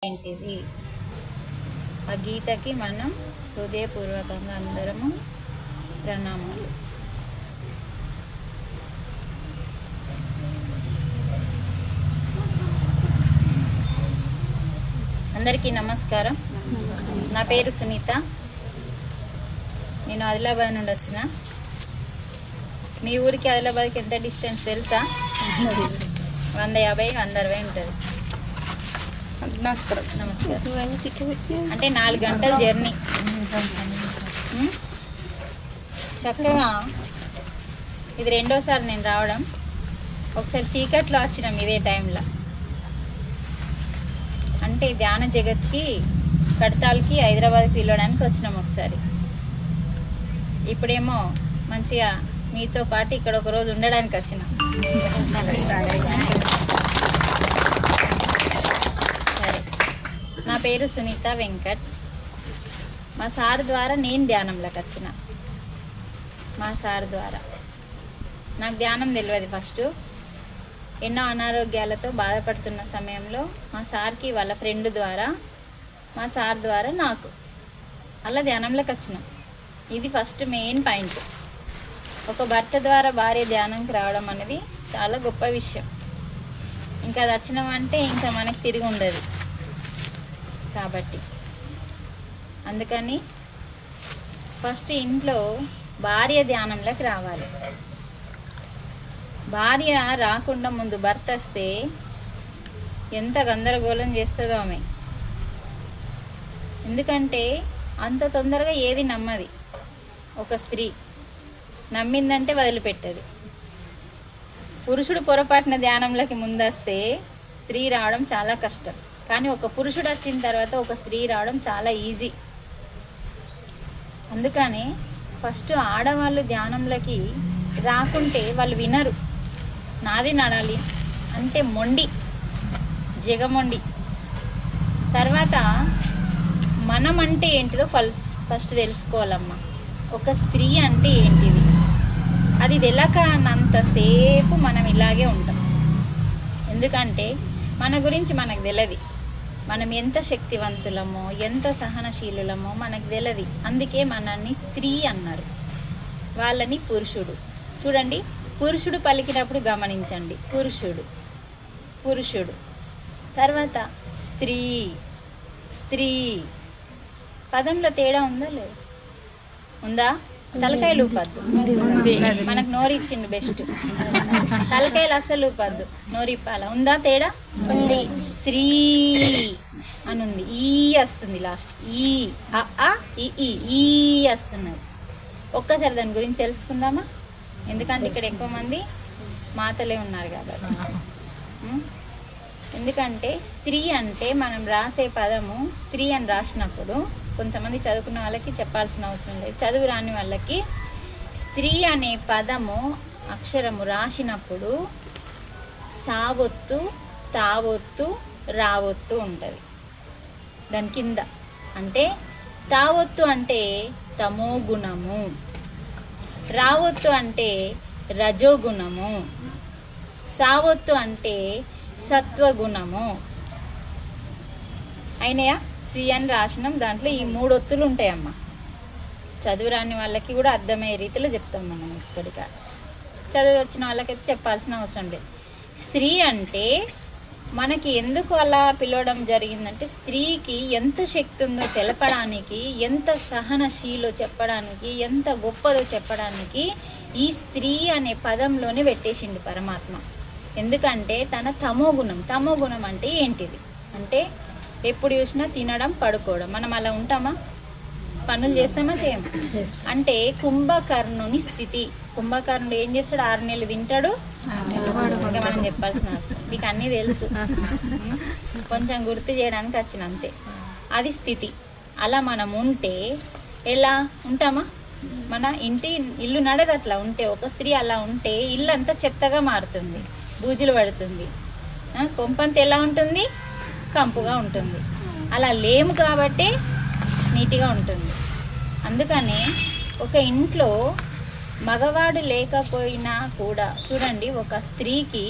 ఏంటిది? ఆ గీతకి మనం హృదయపూర్వకంగా అందరము ప్రణామాలు. అందరికీ నమస్కారం. నా పేరు సునీత. నేను ఆదిలాబాద్ నుండి వచ్చిన. మీ ఊరికి ఆదిలాబాద్కి ఎంత డిస్టెన్స్ తెలుసా? 150 160 ఉంటుంది. నమస్కారం. అంటే 4 గంటల జర్నీ. చక్కగా ఇది రెండోసారి నేను రావడం. ఒకసారి చీకట్లో వచ్చినాం ఇదే టైంలో. అంటే ధ్యాన జగత్కి కడతాల్కి హైదరాబాద్కి పిలవడానికి వచ్చినాం ఒకసారి. ఇప్పుడేమో మంచిగా మీతో పాటు ఇక్కడ ఒక రోజు ఉండడానికి వచ్చిన. సరే, నా పేరు సునీత వెంకట్. మా సార్ ద్వారా నేను ధ్యానంలోకి వచ్చిన. మా సార్ ద్వారా నాకు ధ్యానం తెలియదు. ఫస్ట్ ఎన్నో అనారోగ్యాలతో బాధపడుతున్న సమయంలో మా సార్కి వాళ్ళ ఫ్రెండ్ ద్వారా, మా సార్ ద్వారా నాకు అలా ధ్యానంలోకి వచ్చినాం. ఇది ఫస్ట్ మెయిన్ పాయింట్. ఒక భర్త ద్వారా భార్య ధ్యానంకి రావడం అనేది చాలా గొప్ప విషయం. ఇంకా అది వచ్చినామంటే ఇంకా మనకి తిరిగి ఉండదు. కాబట్టి అందుకని ఫస్ట్ ఇంట్లో భార్య ధ్యానంలోకి రావాలి. భార్య రాకుండా ముందు భర్త వస్తే ఎంత గందరగోళం చేస్తుందో ఆమె. ఎందుకంటే అంత తొందరగా ఏది నమ్మది. ఒక స్త్రీ నమ్మిందంటే వదిలిపెట్టది. పురుషుడు పొరపాటున ధ్యానంలోకి ముందొస్తే స్త్రీ రావడం చాలా కష్టం. కానీ ఒక పురుషుడు వచ్చిన తర్వాత ఒక స్త్రీ రావడం చాలా ఈజీ. అందుకని ఫస్ట్ ఆడవాళ్ళు ధ్యానంలోకి రాకుంటే వాళ్ళు వినరు. నాది నడాలి అంటే మొండి, జగమొండి. తర్వాత మనం అంటే ఏంటిదో ఫస్ట్ తెలుసుకోవాలమ్మా. ఒక స్త్రీ అంటే ఏంటిది అది తెలకనంతసేపు మనం ఇలాగే ఉంటాం. ఎందుకంటే మన గురించి మనకు తెలియదు. మనం ఎంత శక్తివంతులమో ఎంత సహనశీలులమో మనకు తెలియదు. అందుకే మనల్ని స్త్రీ అన్నారు, వాళ్ళని పురుషుడు. చూడండి, పురుషుడు పలికినప్పుడు గమనించండి. పురుషుడు పురుషుడు. తర్వాత స్త్రీ స్త్రీ. పదంలో తేడా ఉందా లేదా? ఉందా? తలకాయలు ఊపద్దు. మనకు నోరు ఇచ్చిండు బెస్ట్. తలకాయలు అస్సలు ఊపద్దు, నోరు ఇప్పాల. ఉందా తేడా? ఉంది. స్త్రీ అని ఉంది. ఈ వస్తుంది లాస్ట్. ఈ ఈ వస్తున్నది. ఒక్కసారి దాని గురించి తెలుసుకుందామా? ఎందుకంటే ఇక్కడ ఎక్కువ మంది మాతలే ఉన్నారు కాబట్టి. ఎందుకంటే స్త్రీ అంటే మనం రాసే పదము స్త్రీ అని రాసినప్పుడు కొంతమంది చదువుకున్న వాళ్ళకి చెప్పాల్సిన అవసరం లేదు. చదువు రాని వాళ్ళకి స్త్రీ అనే పదము అక్షరము రాసినప్పుడు సావొత్తు, తావొత్తు, రావొత్తు ఉంటుంది దాని కింద. అంటే తావొత్తు అంటే తమో గుణము, రావొత్తు అంటే రజోగుణము, సావొత్తు అంటే సత్వగుణము. అయినాయా? సి అని రాసినాం. దాంట్లో ఈ 3 ఒత్తులు ఉంటాయమ్మా. చదువు రాని వాళ్ళకి కూడా అర్థమయ్యే రీతిలో చెప్తాం మనం. ఇక్కడికి చదువు వచ్చిన వాళ్ళకైతే చెప్పాల్సిన అవసరం లేదు. స్త్రీ అంటే మనకి ఎందుకు అలా పిలవడం జరిగిందంటే స్త్రీకి ఎంత శక్తి ఉందో తెలపడానికి, ఎంత సహనశీలో చెప్పడానికి, ఎంత గొప్పదో చెప్పడానికి ఈ స్త్రీ అనే పదంలోనే పెట్టేసిండు పరమాత్మ. ఎందుకంటే తన తమోగుణం. తమోగుణం అంటే ఏంటిది అంటే ఎప్పుడు చూసినా తినడం, పడుకోవడం. మనం అలా ఉంటామా? పనులు చేస్తామా? చేయమా? అంటే కుంభకర్ణుని స్థితి. కుంభకర్ణుడు ఏం చేస్తాడు? 6 నెలలు తింటాడు, ఇంకా మనం చెప్పాల్సిన అవసరం. మీకు అన్నీ తెలుసు, కొంచెం గుర్తు చేయడానికి వచ్చిన అంతే. అది స్థితి. అలా మనం ఉంటే ఎలా ఉంటామా? మన ఇల్లు నడదు అట్లా ఉంటే. ఒక స్త్రీ అలా ఉంటే ఇల్లు అంతా చెత్తగా మారుతుంది, బూజులు పడుతుంది. కొంపంత ఎలా ఉంటుంది? కంపుగా ఉంటుంది. అలా లేము కాబట్టే నీట్గా ఉంటుంది. అందుకని ఒక ఇంట్లో మగవాడు లేకపోయినా కూడా చూడండి, ఒక స్త్రీకి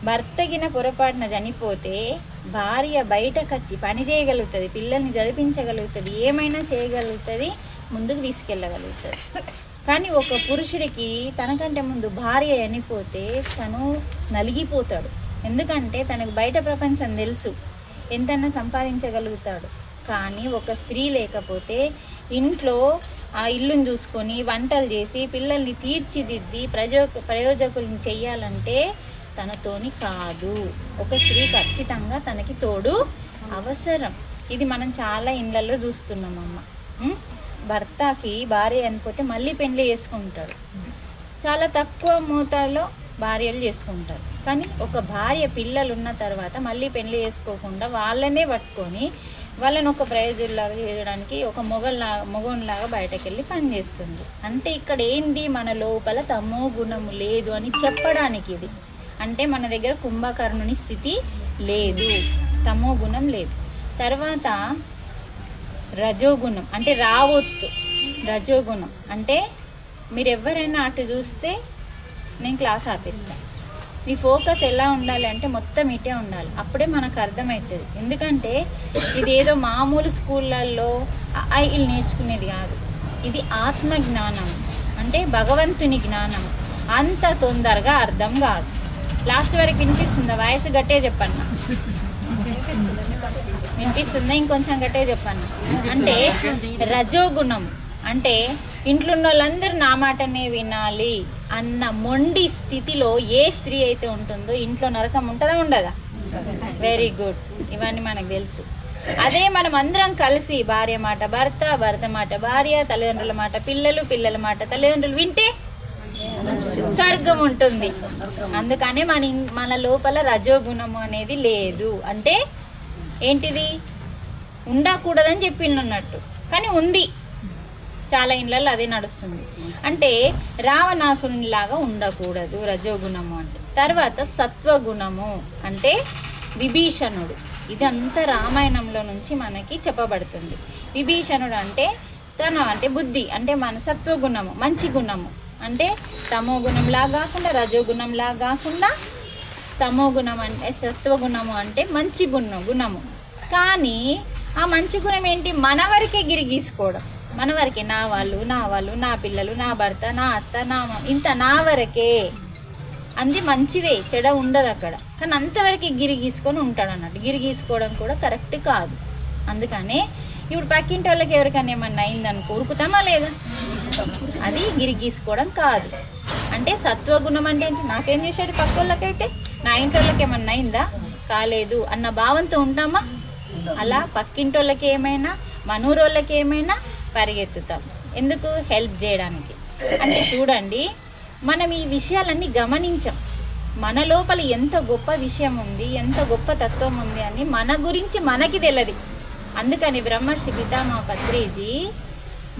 భర్తగిన పొరపాటున చనిపోతే భార్య బయటకు వచ్చి పని చేయగలుగుతుంది, పిల్లల్ని చదివించగలుగుతుంది, ఏమైనా చేయగలుగుతుంది, ముందుకు తీసుకెళ్ళగలుగుతుంది. కానీ ఒక పురుషుడికి తనకంటే ముందు భార్య చనిపోతే తను నలిగిపోతాడు. ఎందుకంటే తనకు బయట ప్రపంచం తెలుసు, ఎంతైనా సంపాదించగలుగుతాడు. కానీ ఒక స్త్రీ లేకపోతే ఇంట్లో ఆ ఇల్లుని చూసుకొని వంటలు చేసి పిల్లల్ని తీర్చిదిద్ది ప్రయోజకులను చెయ్యాలంటే తనతోని కాదు. ఒక స్త్రీ ఖచ్చితంగా తనకి తోడు అవసరం. ఇది మనం చాలా ఇళ్ళల్లో చూస్తున్నామమ్మ. భర్తకి భార్య చనిపోతే మళ్ళీ పెళ్లి చేసుకుంటాడు. చాలా తక్కువ మోతాదులో భార్యలు చేసుకుంటారు. కానీ ఒక భార్య పిల్లలు ఉన్న తర్వాత మళ్ళీ పెళ్లి చేసుకోకుండా వాళ్ళనే పట్టుకొని వాళ్ళని ఒక ప్రయోజకులాగా చేయడానికి ఒక మొగోన్లాగా బయటకు వెళ్ళి పనిచేస్తుంది. అంటే ఇక్కడ ఏంటి, మన లోపల తమో గుణము లేదు అని చెప్పడానికి ఇది. అంటే మన దగ్గర కుంభకర్ణుని స్థితి లేదు, తమో గుణం లేదు. తర్వాత రజోగుణం అంటే రావొత్తు. రజోగుణం అంటే మీరు ఎవరైనా అటు చూస్తే నేను క్లాస్ ఆపేస్తాను. మీ ఫోకస్ ఎలా ఉండాలి అంటే మొత్తం ఇటే ఉండాలి. అప్పుడే మనకు అర్థమవుతుంది. ఎందుకంటే ఇది ఏదో మామూలు స్కూళ్ళల్లో వీళ్ళు నేర్చుకునేది కాదు. ఇది ఆత్మ జ్ఞానం, అంటే భగవంతుని జ్ఞానం. అంత తొందరగా అర్థం కాదు. లాస్ట్ వరకు వినిపిస్తుందా? వయసు గట్టే చెప్పన్నా, వినిపిస్తుందా? ఇంకొంచెం గట్టే చెప్పన్నా. అంటే రజోగుణం అంటే ఇంట్లో ఉన్న వాళ్ళందరూ నా మాటనే వినాలి అన్న మొండి స్థితిలో ఏ స్త్రీ అయితే ఉంటుందో ఇంట్లో నరకం ఉంటుందా ఉండదా? వెరీ గుడ్, ఇవన్నీ మనకు తెలుసు. అదే మనం అందరం కలిసి భార్య మాట భర్త, భర్త మాట భార్య, తల్లిదండ్రుల మాట పిల్లలు, పిల్లల మాట తల్లిదండ్రులు వింటే స్వర్గం ఉంటుంది. అందుకనే మన లోపల రజోగుణము అనేది లేదు. అంటే ఏంటిది, ఉండకూడదని చెప్పిండన్నట్టు, కానీ ఉంది. చాలా ఇళ్ళల్లో అదే నడుస్తుంది. అంటే రావణాసురునిలాగా ఉండకూడదు రజోగుణము అంటే. తర్వాత సత్వగుణము అంటే విభీషణుడు. ఇదంతా రామాయణంలో నుంచి మనకి చెప్పబడుతుంది. విభీషణుడు అంటే బుద్ధి, అంటే మన సత్వగుణము, మంచి గుణము. అంటే తమో గుణంలా కాకుండా, రజోగుణంలా కాకుండా, తమో గుణం అంటే సత్వగుణము అంటే మంచి గుణము. కానీ ఆ మంచి గుణం ఏంటి, మన వరకే గిరిగీసుకోవడం. మన వరకే, నా వాళ్ళు, నా పిల్లలు, నా భర్త, నా అత్త, ఇంత నా వరకే. అంది మంచిదే, చెడ ఉండదు అక్కడ. కానీ అంతవరకే గిరిగీసుకొని ఉంటాడు అన్నట్టు. గిరిగీసుకోవడం కూడా కరెక్ట్ కాదు. అందుకనే ఇప్పుడు పక్కింటి వాళ్ళకి ఎవరికైనా ఏమన్నా అయిందనుకో ఉరుకుతామా లేదా? అది గిరిగీసుకోవడం కాదు. అంటే సత్వగుణం అంటే ఏంటి, నాకేం చేశాడు పక్క వాళ్ళకైతే, నా ఇంటి వాళ్ళకి ఏమన్నా అయిందా, కాలేదు అన్న భావంతో ఉంటామా? అలా పక్కింటి వాళ్ళకి ఏమైనా, మనూరు వాళ్ళకి ఏమైనా పరిగెత్తుతాం. ఎందుకు? హెల్ప్ చేయడానికి. అంటే చూడండి, మనం ఈ విషయాలన్నీ గమనించాం. మన లోపల ఎంత గొప్ప విషయం ఉంది, ఎంత గొప్ప తత్వం ఉంది అని మన గురించి మనకి తెలియదు. అందుకని బ్రహ్మర్షి పితామహ పత్రిజీ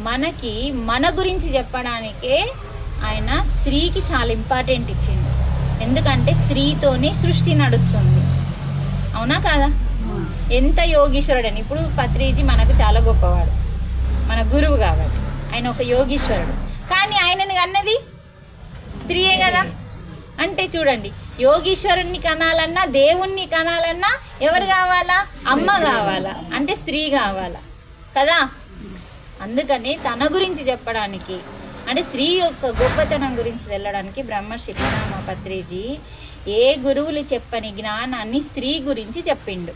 మనకి మన గురించి చెప్పడానికే ఆయన స్త్రీకి చాలా ఇంపార్టెంట్ ఇచ్చింది. ఎందుకంటే స్త్రీతోనే సృష్టి నడుస్తుంది. అవునా కాదా? ఎంత యోగీశ్వరుడని. ఇప్పుడు పత్రిజీ మనకు చాలా గొప్పవాడు, మన గురువు కాబట్టి ఆయన ఒక యోగీశ్వరుడు. కానీ ఆయనని అన్నది స్త్రీయే కదా. అంటే చూడండి, యోగీశ్వరుణ్ణి కనాలన్నా, దేవుణ్ణి కనాలన్నా ఎవరు కావాలా? అమ్మ కావాలా, అంటే స్త్రీ కావాలా కదా. అందుకని తన గురించి చెప్పడానికి, అంటే స్త్రీ యొక్క గొప్పతనం గురించి తెల్లడానికి బ్రహ్మర్షి పితామహ పత్రిజీ ఏ గురువులు చెప్పని జ్ఞానాన్ని స్త్రీ గురించి చెప్పిండు.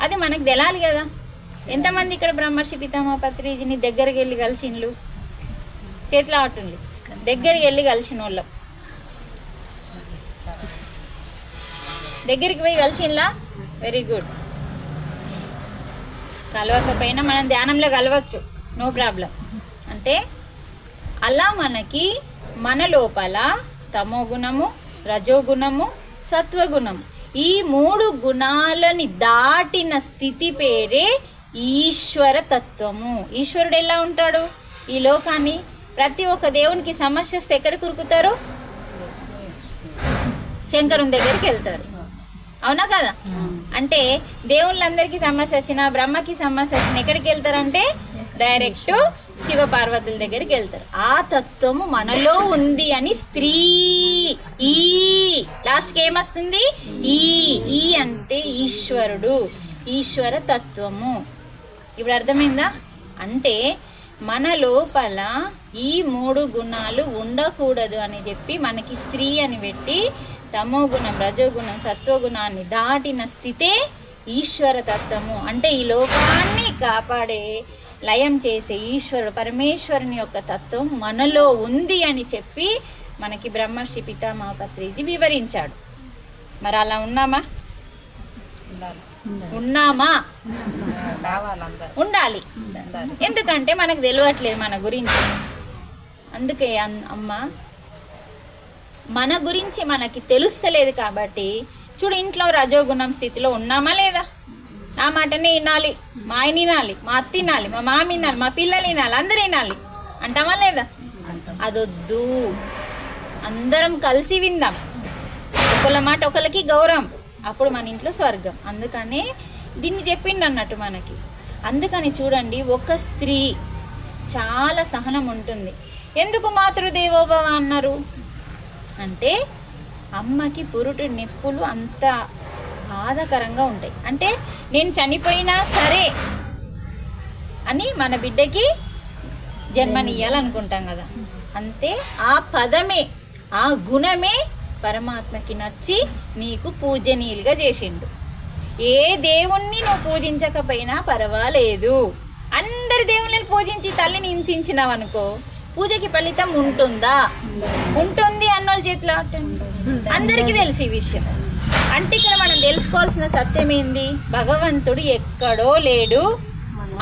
అది మనకు తెలాలి కదా. ఎంతమంది ఇక్కడ బ్రహ్మర్షి పితామహ పత్రిజీని దగ్గరికి వెళ్ళి కలిసిండ్లు? చేతిలో ఆటుండ్లు. దగ్గరికి వెళ్ళి కలిసిన వాళ్ళం, దగ్గరికి పోయి కలిసిండ్లా? Very good. కలవకపోయినా మనం ధ్యానంలో కలవచ్చు, నో ప్రాబ్లం. అంటే అలా మనకి మన లోపల తమో గుణము, రజోగుణము, సత్వగుణము, ఈ 3 గుణాలని దాటిన స్థితి పేరే ఈశ్వర తత్వము. ఈశ్వరుడు ఎలా ఉంటాడు? ఈ లోకాన్ని ప్రతి ఒక్క దేవునికి సమస్య వస్తే ఎక్కడికి ఉరుకుతారు? శంకరుని దగ్గరికి వెళ్తారు. అవునా కదా? అంటే దేవుళ్ళందరికీ సమస్య వచ్చినా, బ్రహ్మకి సమస్య వచ్చినా ఎక్కడికి వెళ్తారంటే డైరెక్ట్ శివపార్వతుల దగ్గరికి వెళ్తారు. ఆ తత్వము మనలో ఉంది అని స్త్రీ ఈ లాస్ట్కి ఏమొస్తుంది? ఈ అంటే ఈశ్వరుడు, ఈశ్వర తత్వము. ఇప్పుడు అర్థమైందా? అంటే మన లోపల ఈ 3 గుణాలు ఉండకూడదు అని చెప్పి మనకి స్త్రీ అని పెట్టి తమో గుణం, రజోగుణం, సత్వగుణాన్ని దాటిన స్థితే ఈశ్వర తత్వము. అంటే ఈ లోకాన్ని కాపాడే, లయం చేసే ఈశ్వరుడు పరమేశ్వరుని యొక్క తత్వం మనలో ఉంది అని చెప్పి మనకి బ్రహ్మర్షి పితామహ పత్రిజీ వివరించాడు. మరి అలా ఉన్నామా? ఉండాలి. ఎందుకంటే మనకు తెలియట్లేదు మన గురించి. అందుకే అమ్మ మన గురించి మనకి తెలుస్తలేదు కాబట్టి చూడు, ఇంట్లో రజోగుణం స్థితిలో ఉన్నామా లేదా? నా మాటనే వినాలి, మా ఆయన వినాలి, మా అత్త వినాలి, మా మామ వినాలి, మా పిల్లలు వినాలి, అందరూ వినాలి అంటామా లేదా? అదొద్దు. అందరం కలిసి విందాం, ఒకళ్ళ మాట ఒకళ్ళకి గౌరవం, అప్పుడు మన ఇంట్లో స్వర్గం. అందుకనే దీన్ని చెప్పిండు అన్నట్టు మనకి. అందుకని చూడండి, ఒక స్త్రీ చాలా సహనం ఉంటుంది. ఎందుకు మాతృదేవోభవ అన్నారు అంటే అమ్మకి పురుటి నొప్పులు అంత బాధాకరంగా ఉంటాయి. అంటే నేను చనిపోయినా సరే అని మన బిడ్డకి జన్మనియ్యాలనుకుంటాం కదా, అంతే ఆ పదమే, ఆ గుణమే పరమాత్మకి నచ్చి నీకు పూజనీయులుగా చేసిండు. ఏ దేవుణ్ణి నువ్వు పూజించకపోయినా పర్వాలేదు, అందరి దేవుళ్ళని పూజించి తల్లిని హింసించినావు అనుకో, పూజకి ఫలితం ఉంటుందా? ఉంటుంది అన్నోళ్ళ చేతిలో. అందరికీ తెలుసు ఈ విషయం. అంటే ఇక్కడ మనం తెలుసుకోవాల్సిన సత్యం ఏంది? భగవంతుడు ఎక్కడో లేడు,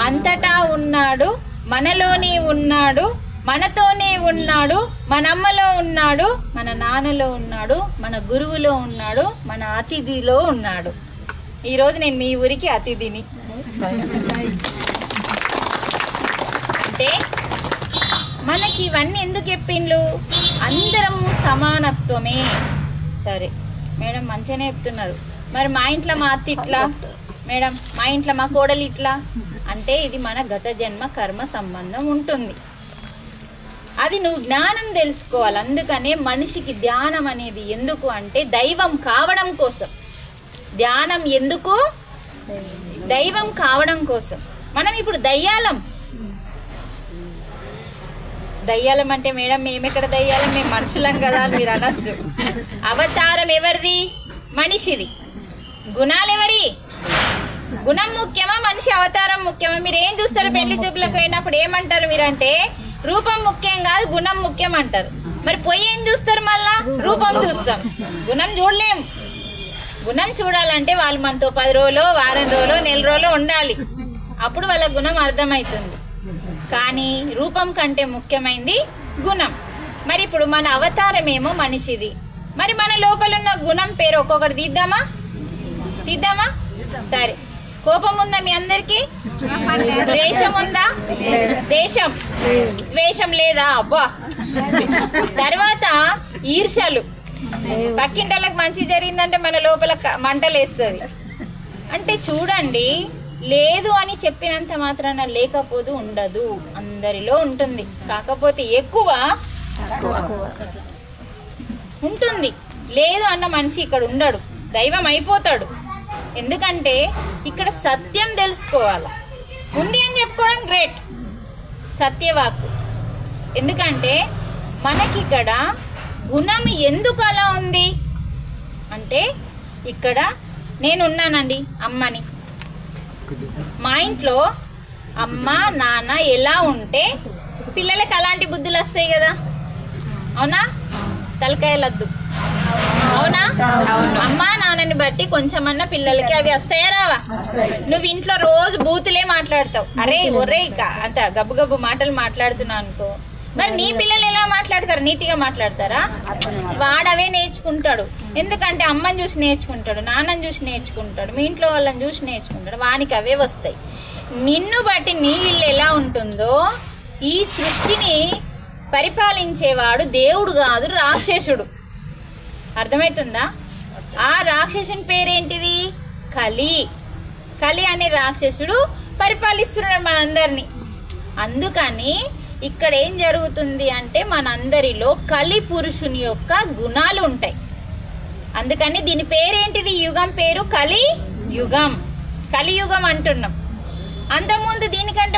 అంతటా ఉన్నాడు, మనలోనే ఉన్నాడు, మనతోనే ఉన్నాడు, మన అమ్మలో ఉన్నాడు, మన నాన్నలో ఉన్నాడు, మన గురువులో ఉన్నాడు, మన అతిథిలో ఉన్నాడు. ఈరోజు నేను మీ ఊరికి అతిథిని. అంటే మనకి ఇవన్నీ ఎందుకు చెప్పిండ్లు? అందరము సమానత్వమే. సరే మేడం, మంచిగానే చెప్తున్నారు. మరి మా ఇంట్లో మా అత్త ఇట్లా, మేడం మా ఇంట్లో మా కోడలు ఇట్లా అంటే ఇది మన గత జన్మ కర్మ సంబంధం ఉంటుంది. అది నువ్వు జ్ఞానం తెలుసుకోవాలి. అందుకనే మనిషికి ధ్యానం అనేది ఎందుకు అంటే దైవం కావడం కోసం. ధ్యానం ఎందుకు? దైవం కావడం కోసం. మనం ఇప్పుడు దయ్యాలం అంటే మేడం మేమెక్కడ దయ్యాలం, మేము మనుషులం కదా అని మీరు అనొచ్చు. అవతారం ఎవరిది? మనిషిది. గుణాలు ఎవరి? గుణం ముఖ్యమా, మనిషి అవతారం ముఖ్యమా? మీరు ఏం చూస్తారు? పెళ్లి చూపులకు పోయినప్పుడు ఏమంటారు మీరంటే రూపం ముఖ్యం కాదు, గుణం ముఖ్యం అంటారు. మరి పోయి ఏం చూస్తారు? మళ్ళా రూపం చూస్తాం, గుణం చూడలేం. గుణం చూడాలంటే వాళ్ళు మనతో 10 రోజులు, వారం రోజులు, నెల రోజులు ఉండాలి, అప్పుడు వాళ్ళ గుణం అర్థమవుతుంది. కానీ రూపం కంటే ముఖ్యమైనది గుణం. మరి ఇప్పుడు మన అవతారం ఏమో మనిషిది. మరి మన లోపల ఉన్న గుణం పేరు ఒక్కొక్కటి తీద్దామా? సరే, కోపం ఉందా మీ అందరికి? ద్వేషం ఉందా? ద్వేషం లేదా? అబ్బా. తర్వాత ఈర్షలు, పక్కింటలకు మంచి జరిగిందంటే మన లోపల మంటలేస్తుంది. అంటే చూడండి, లేదు అని చెప్పినంత మాత్రాన లేకపోదు ఉండదు, అందరిలో ఉంటుంది. కాకపోతే ఎక్కువ ఉంటుంది. లేదు అన్న మనిషి ఇక్కడ ఉండడు, దైవం అయిపోతాడు. ఎందుకంటే ఇక్కడ సత్యం తెలుసుకోవాలి. ఉంది అని చెప్పుకోవడం గ్రేట్, సత్యవాక్కు. ఎందుకంటే మనకిక్కడ గుణం ఎందుకు అలా ఉంది అంటే, ఇక్కడ నేనున్నానండి అమ్మని, మా ఇంట్లో అమ్మ నాన్న ఎలా ఉంటే పిల్లలకి అలాంటి బుద్ధులు వస్తాయి కదా, అవునా? తలకాయలద్దు, అవునా? అమ్మ నాన్నని బట్టి కొంచెమన్నా పిల్లలకి అవి వస్తాయా రావా? నువ్వు ఇంట్లో రోజు బూతులే మాట్లాడతావు, అరే ఒర్రే అంత గబ్బు గబ్బు మాటలు మాట్లాడుతున్నావు అనుకో, మరి నీ పిల్లలు ఎలా మాట్లాడతారు? నీతిగా మాట్లాడతారా? వాడవే నేర్చుకుంటాడు. ఎందుకంటే అమ్మని చూసి నేర్చుకుంటాడు, నాన్నని చూసి నేర్చుకుంటాడు, మీ ఇంట్లో వాళ్ళని చూసి నేర్చుకుంటాడు, వానికి అవే వస్తాయి. నిన్ను బట్టి నీ ఇల్లు ఎలా ఉంటుందో, ఈ సృష్టిని పరిపాలించేవాడు దేవుడు కాదు, రాక్షసుడు. అర్థమవుతుందా? ఆ రాక్షసుని పేరేంటిది? కలి. కలి అనే రాక్షసుడు పరిపాలిస్తున్నాడు మనందరినీ. అందుకని ఇక్కడ ఏం జరుగుతుంది అంటే మనందరిలో కలి పురుషుని యొక్క గుణాలు ఉంటాయి. అందుకని దీని పేరేంటిది? యుగం పేరు కలి యుగం, కలియుగం అంటున్నాం. అంతకుముందు దీనికంటే